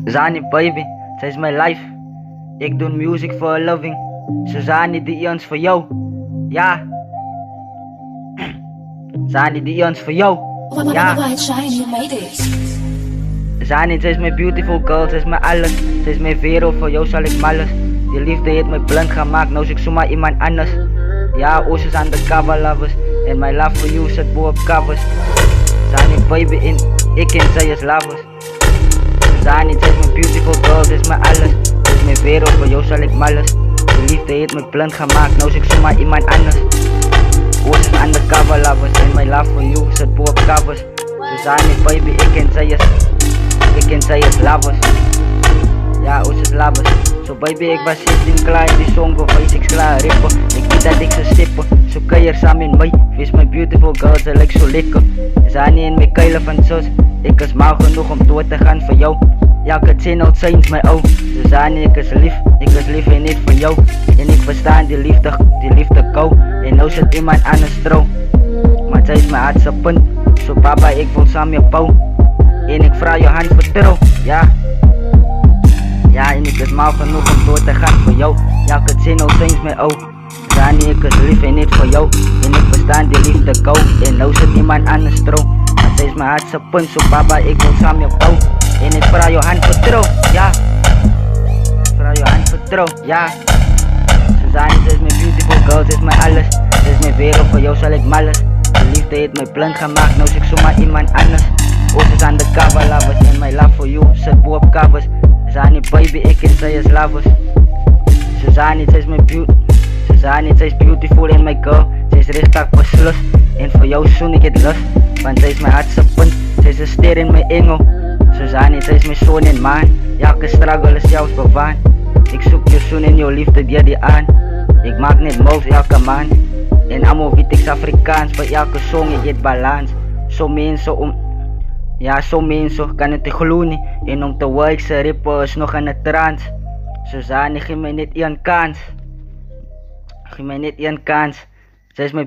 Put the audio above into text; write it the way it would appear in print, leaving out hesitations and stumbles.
Zani baby, zij is mijn life. Ik doe music for a living. Zani die Ians voor jou. Ja. Zani die Ians voor jou. Ja. Zani, zij is mijn beautiful girl, zij is mijn alles. Zij is mijn wereld, voor jou zal ik malles. Die liefde heeft mij blind gemaakt, nou zoek zomaar iemand anders. Ja, oceans undercover lovers. En my love for you zit boven covers. Zani baby in, ik en zij is lovers. Zani, zij is mijn beautiful girl, zij is mijn alles. Zij is mijn wereld, voor jou zal ik malles. Die liefde heeft mij blind gemaakt, nou zoek zomaar iemand anders. Oceans undercover lovers. En my love for you zit boven covers. Zani baby, ik en zij is lovers. Ja, oceans lovers. So baby, ik was 16 klaar in die song, voor 5-6 klaar rippen. Ik weet dat ik ze stippen, zo kan je samen in mij. Wees my beautiful girl, ze lijkt zo lekker. Zani in mijn keilen van zus. Ik is mal genoeg om door te gaan voor jou. Ja, ik het zien out zijn mijn oog. So Zani, ik is lief en niet voor jou. En ik verstaan die liefde kou. En nou zit iemand aan een stro. Maar zij is mijn hartse punt. So papa, ik wil samen je bouw. En ik vraag je hand vertrouw, ja. Ja, en ik is mal genoeg om door te gaan voor jou. Ja, ik het zien out zijn mijn oog. Zani, ik is lief en niet voor jou. En ik verstaan die liefde kou. En nou zit iemand aan een stro. Maar zij is mijn hartse punt. So papa, ik wil samen je bouw. En ik vraag je hand vertrouw, ja. Vraag je hand vertrouw, ja. Zani, zij is mijn beautiful girl, zij is mijn alles. Zij is mijn wereld, voor jou zal ik malles. De liefde heeft mij blind gemaakt, nou zoek zomaar iemand anders. Oceans undercover lovers, en my love for you zit boven covers. Zani baby, ik en zij is lovers. Zani, zij is mijn Zani, zij is beautiful en my girl. Zij is respect beslust. En voor jou zoen ik het lust. Want zij is mijn hartse punt. Zij is een ster in mijn engel. Zani, zij is mijn zoon en maan. Elke struggle is jouws bewaan. Ik zoek je zoen en jouw liefde die aan. Ik maak net moves elke maand. En allemaal weet ik Afrikaans. Bij elke song ik het balans. Zo mensen ja, zo mensen kan het geloven niet. En om te werken ze rippen is nog aan de trance. Zani, geef mij net één kans. Geef mij net één kans. Zij is mijn